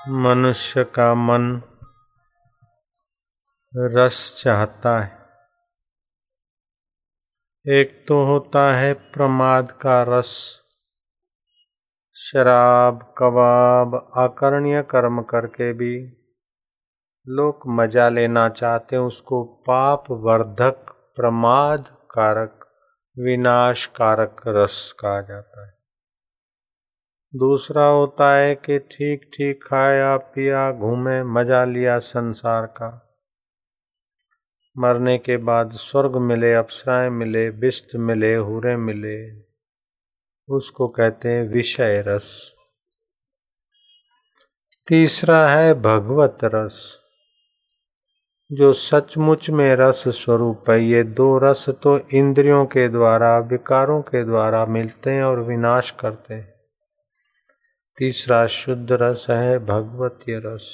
मनुष्य का मन रस चाहता है। एक तो होता है प्रमाद का रस, शराब कबाब आकर्ण्य कर्म करके भी लोग मजा लेना चाहते हैं, उसको पाप वर्धक प्रमाद कारक विनाश कारक रस कहा जाता है। दूसरा होता है कि ठीक ठीक खाया पिया घूमे मजा लिया संसार का, मरने के बाद स्वर्ग मिले अप्सराएं मिले बिस्त मिले हूरें मिले, उसको कहते हैं विषय रस। तीसरा है भगवत रस, जो सचमुच में रस स्वरूप है। ये दो रस तो इंद्रियों के द्वारा विकारों के द्वारा मिलते हैं और विनाश करते हैं। तीसरा शुद्ध रस है भगवतीय रस।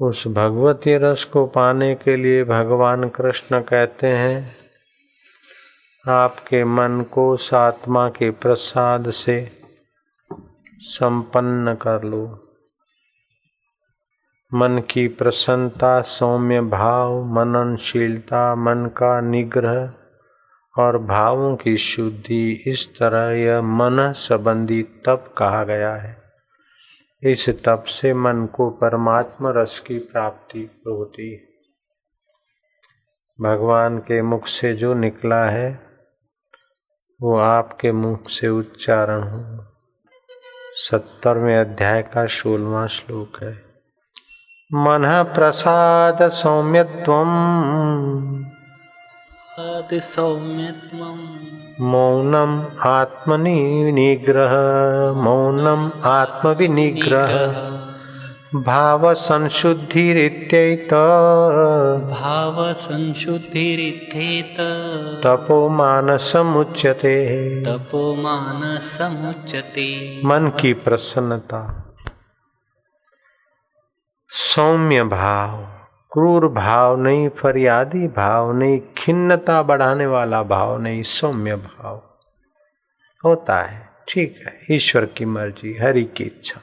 उस भगवतीय रस को पाने के लिए भगवान कृष्ण कहते हैं, आपके मन को आत्मा के प्रसाद से संपन्न कर लो। मन की प्रसन्नता, सौम्य भाव, मननशीलता, मन का निग्रह और भावों की शुद्धि, इस तरह यह मन संबंधी तप कहा गया है। इस तप से मन को परमात्मा रस की प्राप्ति होती है। भगवान के मुख से जो निकला है वो आपके मुख से उच्चारण हो। 70वें अध्याय का 16वां श्लोक है। मनः प्रसाद सौम्यत्वम् मौनम आत्मनि निग्रह, मौनम आत्मविनिग्रह, भाव संशुद्धिरित्येत, भाव संशुद्धिरित्येत, तपो मानसमुच्यते, तपो मानसमुच्यते। मन की प्रसन्नता, सौम्य भाव, क्रूर भाव नहीं, फरियादी भाव नहीं, खिन्नता बढ़ाने वाला भाव नहीं, सौम्य भाव होता है। ठीक है, ईश्वर की मर्जी, हरि की इच्छा।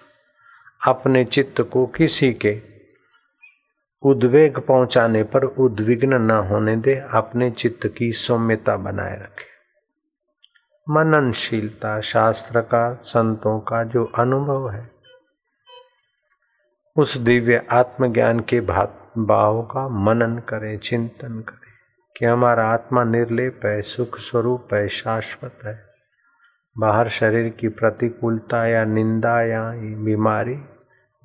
अपने चित्त को किसी के उद्वेग पहुंचाने पर उद्विग्न न होने दे, अपने चित्त की सौम्यता बनाए रखे। मननशीलता, शास्त्र का संतों का जो अनुभव है, उस दिव्य आत्मज्ञान के भाव का मनन करें, चिंतन करें कि हमारा आत्मा निर्लेप है, सुख स्वरूप है, शाश्वत है। बाहर शरीर की प्रतिकूलता या निंदा या बीमारी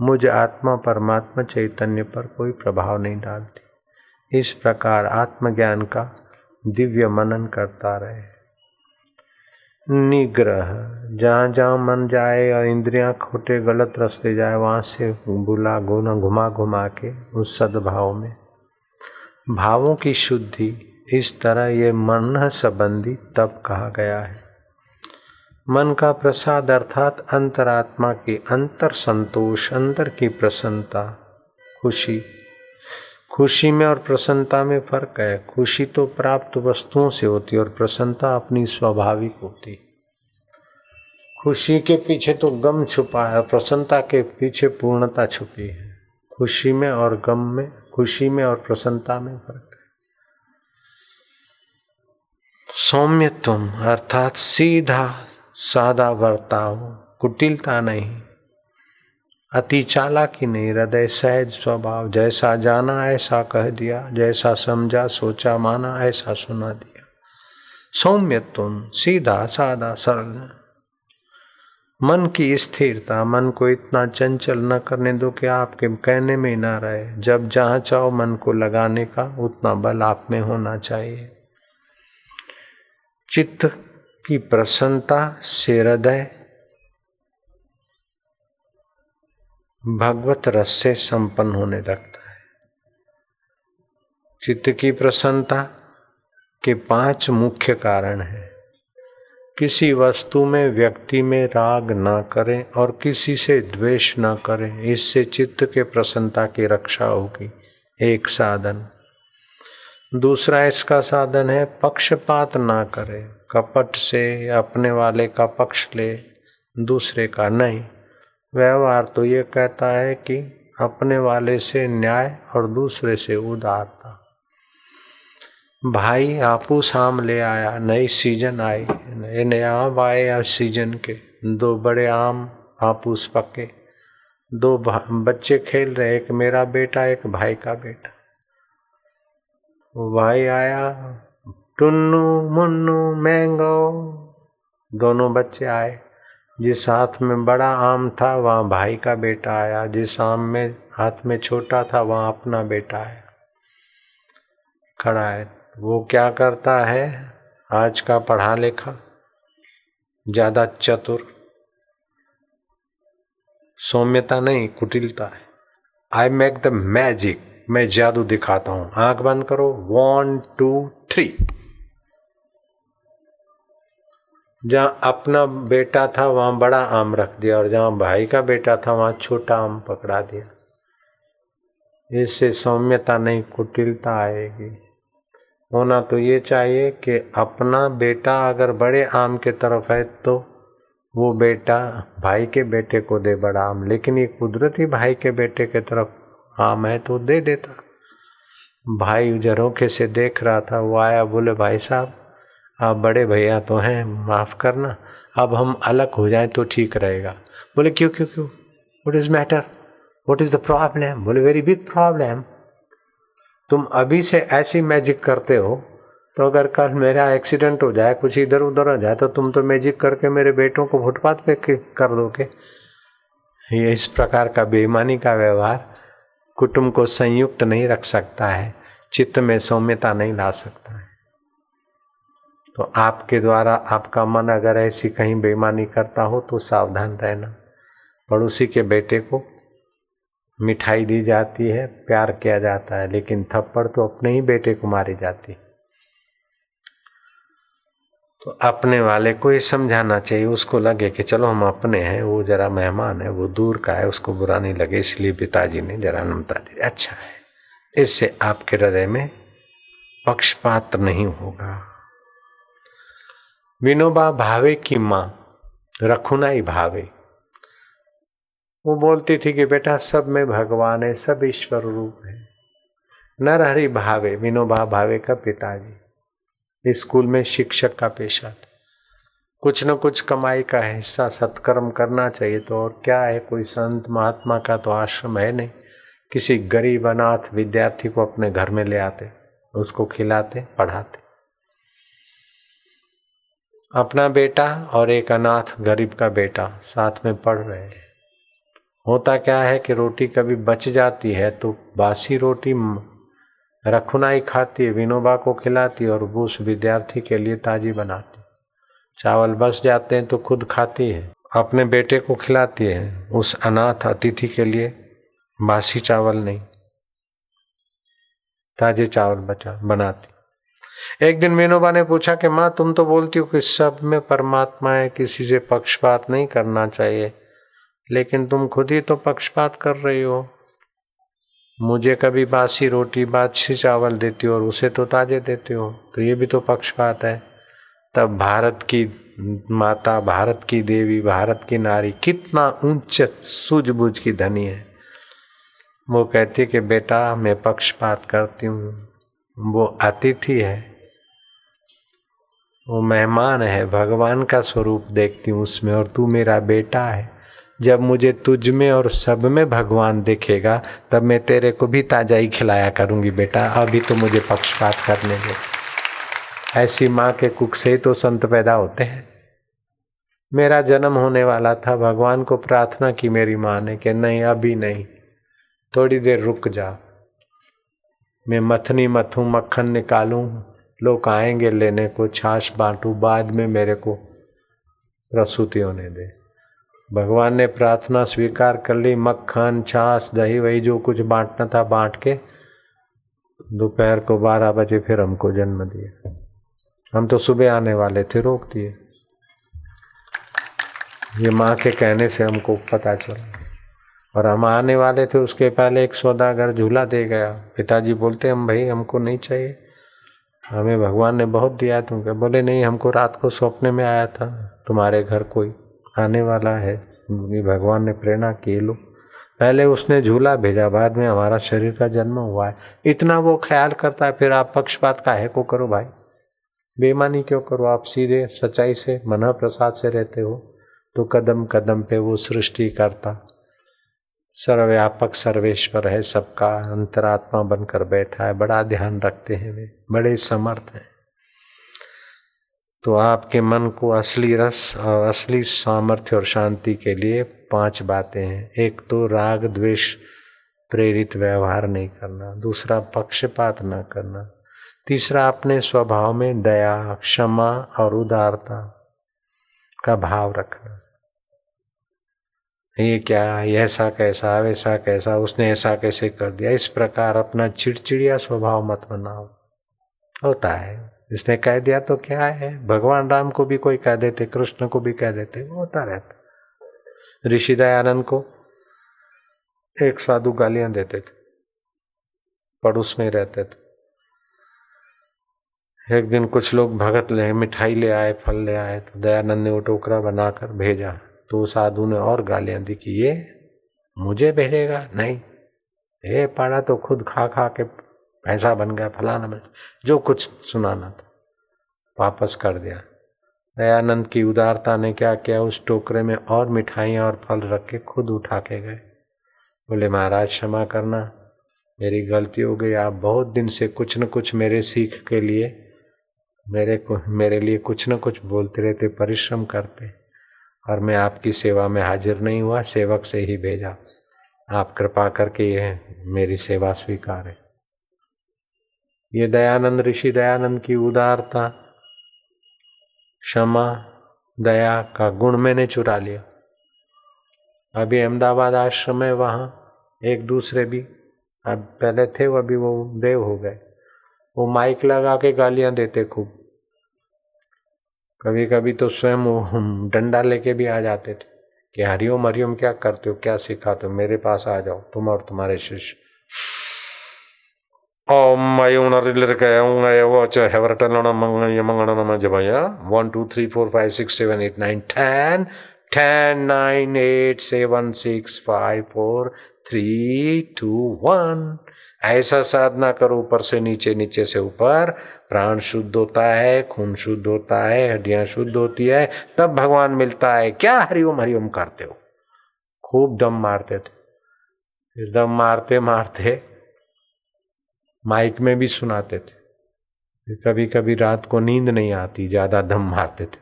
मुझ आत्मा परमात्मा चैतन्य पर कोई प्रभाव नहीं डालती। इस प्रकार आत्मज्ञान का दिव्य मनन करता रहे। निग्रह, जहाँ जहाँ मन जाए और इंद्रियां खोटे गलत रास्ते जाए, वहाँ से बुला गोना घुमा घुमा के उस सद्भाव में। भावों की शुद्धि, इस तरह ये मन संबंधी तप कहा गया है। मन का प्रसाद अर्थात अंतरात्मा की अंतर संतोष, अंदर की प्रसन्नता, खुशी। खुशी में और प्रसन्नता में फर्क है। खुशी तो प्राप्त वस्तुओं से होती है और प्रसन्नता अपनी स्वाभाविक होती। खुशी के पीछे तो गम छुपा है, प्रसन्नता के पीछे पूर्णता छुपी है। खुशी में और गम में, खुशी में और प्रसन्नता में फर्क है। सौम्यत्वम अर्थात सीधा सादा बर्ताव, कुटिलता नहीं, अति चालाकी नहीं, हृदय सहज स्वभाव, जैसा जाना ऐसा कह दिया, जैसा समझा सोचा माना ऐसा सुना दिया। सौम्यत्वम, सीधा सादा सरल। मन की स्थिरता, मन को इतना चंचल न करने दो कि आपके कहने में ही ना रहे। जब जहाँ चाहो मन को लगाने का उतना बल आप में होना चाहिए। चित्त की प्रसन्नता से हृदय भगवत रस से संपन्न होने लगता है। चित्त की प्रसन्नता के 5 मुख्य कारण हैं। किसी वस्तु में, व्यक्ति में राग न करें और किसी से द्वेष न करें, इससे चित्त के प्रसन्नता की रक्षा होगी। एक साधन। दूसरा इसका साधन है पक्षपात ना करे, कपट से अपने वाले का पक्ष ले, दूसरे का नहीं। व्यवहार तो ये कहता है कि अपने वाले से न्याय और दूसरे से उदारता। भाई हापुस आम ले आया, नई सीजन आई, नए आम आए सीजन के, 2 बड़े आम हापुस पके, 2 बच्चे खेल रहे, एक मेरा बेटा एक भाई का बेटा। वो भाई आया, टुन्नू मुन्नू मैंगो, दोनों बच्चे आए। जिस हाथ में बड़ा आम था वहाँ भाई का बेटा आया, जिस आम में हाथ में छोटा था वहाँ अपना बेटा आया, खड़ा है। वो क्या करता है, आज का पढ़ा लिखा, ज्यादा चतुर, सौम्यता नहीं कुटिलता है। आई मेक द मैजिक, मैं जादू दिखाता हूं। आंख बंद करो, 1 2 3। जहां अपना बेटा था वहां बड़ा आम रख दिया और जहां भाई का बेटा था वहां छोटा आम पकड़ा दिया। इससे सौम्यता नहीं कुटिलता आएगी। होना तो ये चाहिए कि अपना बेटा अगर बड़े आम के तरफ है तो वो बेटा भाई के बेटे को दे बड़ा आम, लेकिन ये कुदरती भाई के बेटे के तरफ आम है तो दे देता। भाई झरोखे से देख रहा था, वो आया, बोले भाई साहब आप बड़े भैया तो हैं, माफ़ करना, अब हम अलग हो जाएं तो ठीक रहेगा। बोले क्यों क्यों क्यों, what is matter, what is the problem? बोले वेरी बिग प्रॉब्लम। तुम अभी से ऐसी मैजिक करते हो तो अगर कल मेरा एक्सीडेंट हो जाए, कुछ इधर उधर हो जाए, तो तुम तो मैजिक करके मेरे बेटों को फुटपाथ पे कर दोगे। ये इस प्रकार का बेईमानी का व्यवहार कुटुंब को संयुक्त नहीं रख सकता है, चित्त में सौम्यता नहीं ला सकता है। तो आपके द्वारा आपका मन अगर ऐसी कहीं बेईमानी करता हो तो सावधान रहना। पड़ोसी के बेटे को मिठाई दी जाती है, प्यार किया जाता है, लेकिन थप्पड़ तो अपने ही बेटे को मारी जाती। तो अपने वाले को ये समझाना चाहिए, उसको लगे कि चलो हम अपने हैं, वो जरा मेहमान है, वो दूर का है, उसको बुरा नहीं लगे, इसलिए पिताजी ने जरा नमता दी, अच्छा है। इससे आपके हृदय में पक्षपात नहीं होगा। विनोबा भावे की माँ रखुनाई भावे, वो बोलती थी कि बेटा सब में भगवान है, सब ईश्वर रूप है। नरहरि भावे, विनोबा भावे का पिताजी स्कूल में शिक्षक का पेशा था। कुछ न कुछ कमाई का हिस्सा सत्कर्म करना चाहिए, तो और क्या है, कोई संत महात्मा का तो आश्रम है नहीं। किसी गरीब अनाथ विद्यार्थी को अपने घर में ले आते, उसको खिलाते, पढ़ाते। अपना बेटा और एक अनाथ गरीब का बेटा साथ में पढ़ रहे हैं। होता क्या है कि रोटी कभी बच जाती है तो बासी रोटी रखुनाई खाती है, विनोबा को खिलाती और वो उस विद्यार्थी के लिए ताजी बनाती। चावल बच जाते हैं तो खुद खाती है, अपने बेटे को खिलाती है, उस अनाथ अतिथि के लिए बासी चावल नहीं, ताजे चावल बनाती। एक दिन विनोबा ने पूछा कि माँ तुम तो बोलती हो कि सब में परमात्मा है, किसी से पक्षपात नहीं करना चाहिए, लेकिन तुम खुद ही तो पक्षपात कर रही हो। मुझे कभी बासी रोटी बासी चावल देती हो और उसे तो ताजे देते हो, तो ये भी तो पक्षपात है। तब भारत की माता, भारत की देवी, भारत की नारी कितना उच्च सूझबूझ की धनी है। वो कहती कि बेटा मैं पक्षपात करती हूँ, वो अतिथि है, वो मेहमान है, भगवान का स्वरूप देखती हूँ उसमें, और तू मेरा बेटा है। जब मुझे तुझ में और सब में भगवान दिखेगा तब मैं तेरे को भी ताजा ही खिलाया करूंगी बेटा, अभी तो मुझे पक्षपात करने दे। ऐसी माँ के कुख से तो संत पैदा होते हैं। मेरा जन्म होने वाला था, भगवान को प्रार्थना की मेरी माँ ने कि नहीं अभी नहीं, थोड़ी देर रुक जा, मैं मथनी मथूं, मक्खन निकालूं, लोग आएंगे लेने को, छाछ बांटूं, बाद में मेरे को प्रसूति होने दे। भगवान ने प्रार्थना स्वीकार कर ली, मक्खन छाछ दही वही जो कुछ बांटना था बांट के दोपहर को 12 बजे फिर हमको जन्म दिया। हम तो सुबह आने वाले थे, रोक दिए। ये माँ के कहने से हमको पता चला, और हम आने वाले थे उसके पहले एक सौदागर झूला दे गया। पिताजी बोलते हम भाई हमको नहीं चाहिए, हमें भगवान ने बहुत दिया तुमको। बोले नहीं, हमको रात को सपने में आया था तुम्हारे घर कोई आने वाला है, ये भगवान ने प्रेरणा की। लो, पहले उसने झूला भेजा, बाद में हमारा शरीर का जन्म हुआ है। इतना वो ख्याल करता है, फिर आप पक्षपात काहे को करो भाई, बेईमानी क्यों करो? आप सीधे सच्चाई से, मन प्रसाद से रहते हो तो कदम कदम पे वो सृष्टि करता सर्वव्यापक सर्वेश्वर है, सबका अंतरात्मा बनकर बैठा है। बड़ा ध्यान रखते हैं वे, बड़े समर्थ हैं। तो आपके मन को असली रस और असली सामर्थ्य और शांति के लिए 5 बातें हैं। एक तो राग द्वेष प्रेरित व्यवहार नहीं करना, दूसरा पक्षपात न करना, तीसरा अपने स्वभाव में दया, क्षमा और उदारता का भाव रखना। ये क्या, ऐसा कैसा, वैसा कैसा, उसने ऐसा कैसे कर दिया, इस प्रकार अपना चिड़चिड़िया स्वभाव मत बनाओ। होता है, इसने कह दिया तो क्या है, भगवान राम को भी कोई कह देते, कृष्ण को भी कह देते, होता रहता। ऋषि दयानंद को एक साधु गालियां देते थे, पड़ोस में रहते थे। एक दिन कुछ लोग भगत ले मिठाई ले आए, फल ले आए, तो दयानंद ने वो टोकरा बनाकर भेजा, तो साधु ने और गालियां दी कि ये मुझे भेजेगा, नहीं, ये पाड़ा तो खुद खा खा के पैसा बन गया, फलाना में जो कुछ सुनाना था वापस कर दिया। दयानंद की उदारता ने क्या किया, उस टोकरे में और मिठाइयाँ और फल रख के खुद उठा के गए। बोले महाराज क्षमा करना, मेरी गलती हो गई, आप बहुत दिन से कुछ न कुछ मेरे सीख के लिए मेरे लिए कुछ न कुछ बोलते रहते, परिश्रम करते, और मैं आपकी सेवा में हाजिर नहीं हुआ, सेवक से ही भेजा, आप कृपा करके ये मेरी सेवा स्वीकार है। ये दयानंद, ऋषि दयानंद की उदारता, क्षमा, दया का गुण मैंने चुरा लिया। अभी अहमदाबाद आश्रम है, वहाँ एक दूसरे भी अब पहले थे, वो अभी वो देव हो गए, वो माइक लगा के गालियां देते खूब, कभी कभी तो स्वयं वो डंडा लेके भी आ जाते थे कि हरिओम हरिओम क्या करते हो, क्या सिखाते हो, मेरे पास आ जाओ तुम और तुम्हारे शिष्य। ओम मयून रिलर वो हेवरटन मंगण जबया 1 2 3 4 5 6 7 8 9 10 10 9 8 7 6 5 4 3 2 1। ऐसा साधना करो, ऊपर से नीचे, नीचे से ऊपर। प्राण शुद्ध होता है, खून शुद्ध होता है, हड्डियां शुद्ध होती है, तब भगवान मिलता है। क्या हरिओम हरिओम करते हो? खूब दम मारते थे, फिर दम मारते मारते माइक में भी सुनाते थे। कभी कभी रात को नींद नहीं आती, ज्यादा दम मारते थे,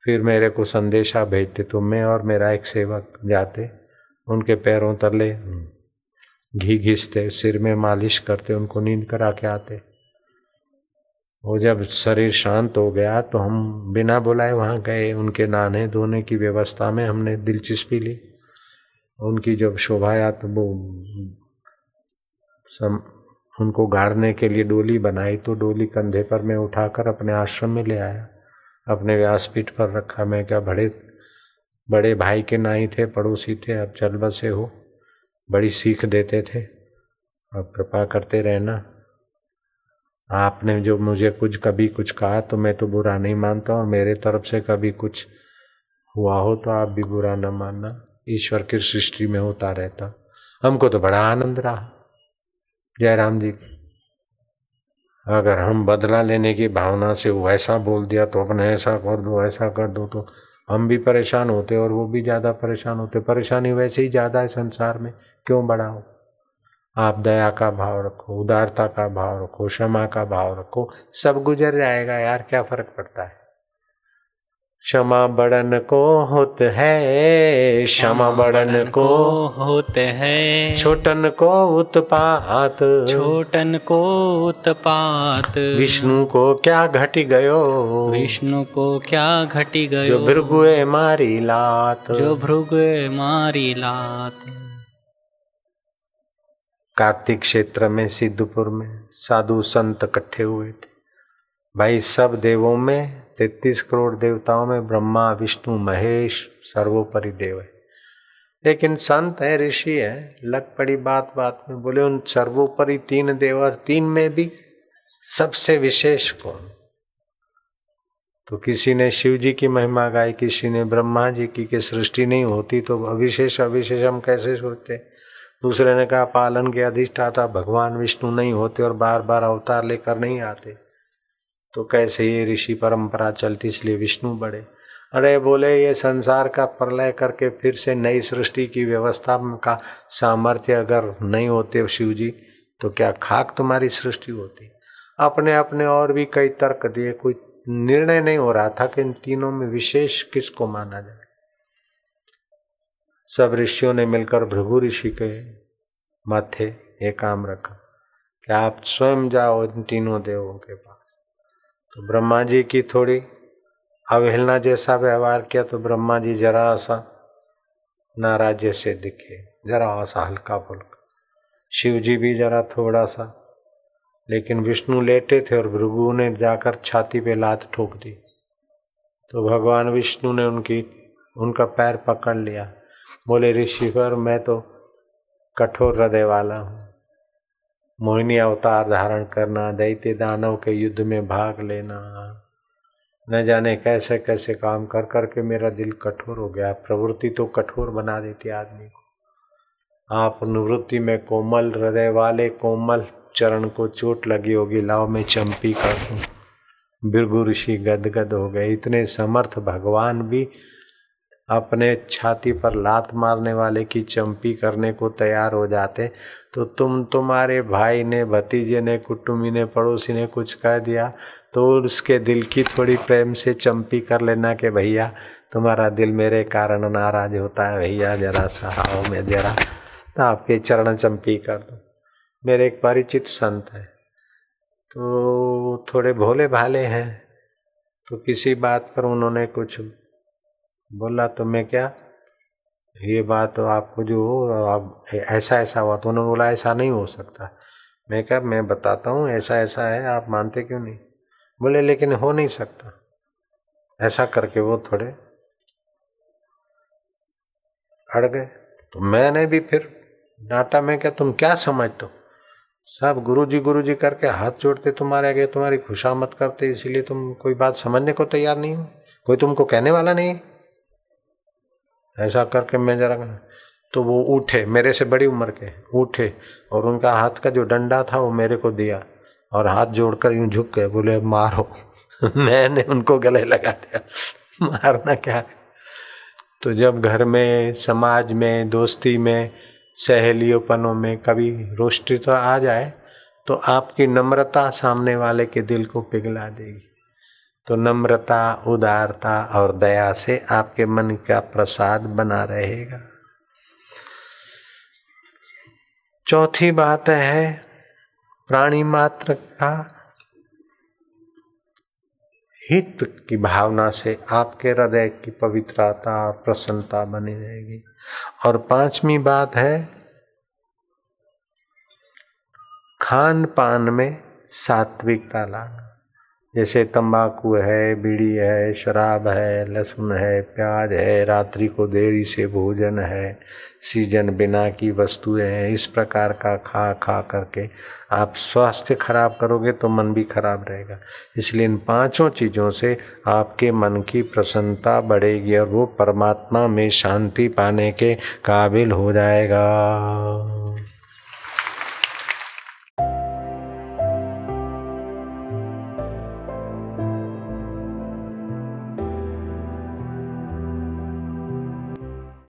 फिर मेरे को संदेशा भेजते, तो मैं और मेरा एक सेवक जाते, उनके पैरों तले घी घिसते, सिर में मालिश करते, उनको नींद करा के आते। वो जब शरीर शांत हो गया तो हम बिना बुलाए वहाँ गए, उनके नहाने धोने की व्यवस्था में हमने दिलचस्पी ली। उनकी जब शोभा यात्रा, वो उनको गाड़ने के लिए डोली बनाई, तो डोली कंधे पर मैं उठाकर अपने आश्रम में ले आया, अपने व्यासपीठ पर रखा। मैं क्या, बड़े भाई के नाई थे, पड़ोसी थे, अब चल बसे हो, बड़ी सीख देते थे, अब कृपा करते रहना। आपने जो मुझे कभी कुछ कहा तो मैं तो बुरा नहीं मानता, और मेरे तरफ से कभी कुछ हुआ हो तो आप भी बुरा न मानना, ईश्वर की सृष्टि में होता रहता। हमको तो बड़ा आनंद रहा जयराम जी। अगर हम बदला लेने की भावना से वैसा बोल दिया तो अपने ऐसा कर दो, ऐसा कर दो, तो हम भी परेशान होते और वो भी ज़्यादा परेशान होते। परेशानी वैसे ही ज़्यादा है संसार में, क्यों बढ़ाओ? आप दया का भाव रखो, उदारता का भाव रखो, क्षमा का भाव रखो, सब गुजर जाएगा यार, क्या फर्क पड़ता है। क्षमा बड़न को होत है, क्षमा बड़न को होत है, छोटन को उत्पात, छोटन को उत्पात। विष्णु को क्या घटी गयो, विष्णु को क्या घटी गयो, जो भृगुए मारी लात, जो भृगुए मारी लात। कार्तिक क्षेत्र में सिद्धपुर में साधु संत इकट्ठे हुए थे। भाई सब देवों में, 33 करोड़ देवताओं में ब्रह्मा विष्णु महेश सर्वोपरि देव है, लेकिन संत है, ऋषि है, लग पड़ी बात बात में। बोले उन सर्वोपरि 3 देव और 3 में भी सबसे विशेष कौन? तो किसी ने शिव जी की महिमा गाई, किसी ने ब्रह्मा जी की, कि सृष्टि नहीं होती तो अविशेष अविशेष हम कैसे सोचते। दूसरे ने कहा पालन के अधिष्ठाता भगवान विष्णु नहीं होते और बार बार अवतार लेकर नहीं आते तो कैसे ये ऋषि परंपरा चलती, इसलिए विष्णु बड़े। अरे बोले ये संसार का प्रलय करके फिर से नई सृष्टि की व्यवस्था का सामर्थ्य अगर नहीं होते शिव जी तो क्या खाक तुम्हारी सृष्टि होती। अपने अपने और भी कई तर्क दिए, कोई निर्णय नहीं हो रहा था कि इन तीनों में विशेष किसको माना जाए। सब ऋषियों ने मिलकर भृगु ऋषि के माथे ये काम रखा कि आप स्वयं जाओ इन तीनों देवों के पास। तो ब्रह्मा जी की थोड़ी अवहेलना जैसा व्यवहार किया तो ब्रह्मा जी जरा सा नाराज जैसे दिखे, जरा सा हल्का फुल्का। शिव जी भी जरा थोड़ा सा, लेकिन विष्णु लेटे थे और भृगु ने जाकर छाती पे लात ठोक दी। तो भगवान विष्णु ने उनका पैर पकड़ लिया, बोले ऋषिवर मैं तो कठोर हृदय वाला हूँ, मोहिनी अवतार धारण करना, दैत्य दानव के युद्ध में भाग लेना, न जाने कैसे कैसे काम कर करके मेरा दिल कठोर हो गया। प्रवृत्ति तो कठोर बना देती आदमी को। आप निवृत्ति में कोमल हृदय वाले कोमल चरण को चोट लगी होगी, लाओ मैं चंपी कर दूं। भृगु ऋषि गदगद हो गए। इतने समर्थ भगवान भी अपने छाती पर लात मारने वाले की चंपी करने को तैयार हो जाते तो तुम्हारे भाई ने, भतीजे ने, कुटुंबी ने, पड़ोसी ने कुछ कह दिया तो उसके दिल की थोड़ी प्रेम से चंपी कर लेना कि भैया तुम्हारा दिल मेरे कारण नाराज होता है, भैया जरा सा आओ मैं जरा तो आपके चरण चंपी कर दूं। मेरे एक परिचित संत है तो थोड़े भोले भाले हैं, तो किसी बात पर उन्होंने कुछ बोला तो मैं क्या ये बात तो आपको जो आप ऐसा ऐसा हुआ, तो उन्होंने बोला ऐसा नहीं हो सकता। मैं क्या मैं बताता हूँ ऐसा ऐसा है, आप मानते क्यों नहीं। बोले लेकिन हो नहीं सकता। ऐसा करके वो थोड़े अड़ गए। तो मैंने भी फिर डांटा, मैं क्या तुम क्या समझते हो, सब गुरुजी करके हाथ जोड़ते तुम्हारे आगे, तुम्हारी खुशामद करते, इसीलिए तुम कोई बात समझने को तैयार नहीं हो, कोई तुमको कहने वाला नहीं। ऐसा करके मैं जरा, तो वो उठे, मेरे से बड़ी उम्र के उठे और उनका हाथ का जो डंडा था वो मेरे को दिया और हाथ जोड़कर यूं झुक गए, बोले मारो। मैंने उनको गले लगा दिया, मारना क्या। तो जब घर में, समाज में, दोस्ती में, सहेलियोपनों में कभी रोष्टी तो आ जाए तो आपकी नम्रता सामने वाले के दिल को पिघला देगी। तो नम्रता, उदारता और दया से आपके मन का प्रसाद बना रहेगा। चौथी बात है प्राणी मात्र का हित की भावना से आपके हृदय की पवित्रता और प्रसन्नता बनी रहेगी। और पांचवी बात है खान पान में सात्विकता लाना। जैसे तंबाकू है, बीड़ी है, शराब है, लहसुन है, प्याज है, रात्रि को देरी से भोजन है, सीजन बिना की वस्तुएं हैं, इस प्रकार का खा खा करके आप स्वास्थ्य खराब करोगे तो मन भी खराब रहेगा। इसलिए इन पांचों चीज़ों से आपके मन की प्रसन्नता बढ़ेगी और वो परमात्मा में शांति पाने के काबिल हो जाएगा।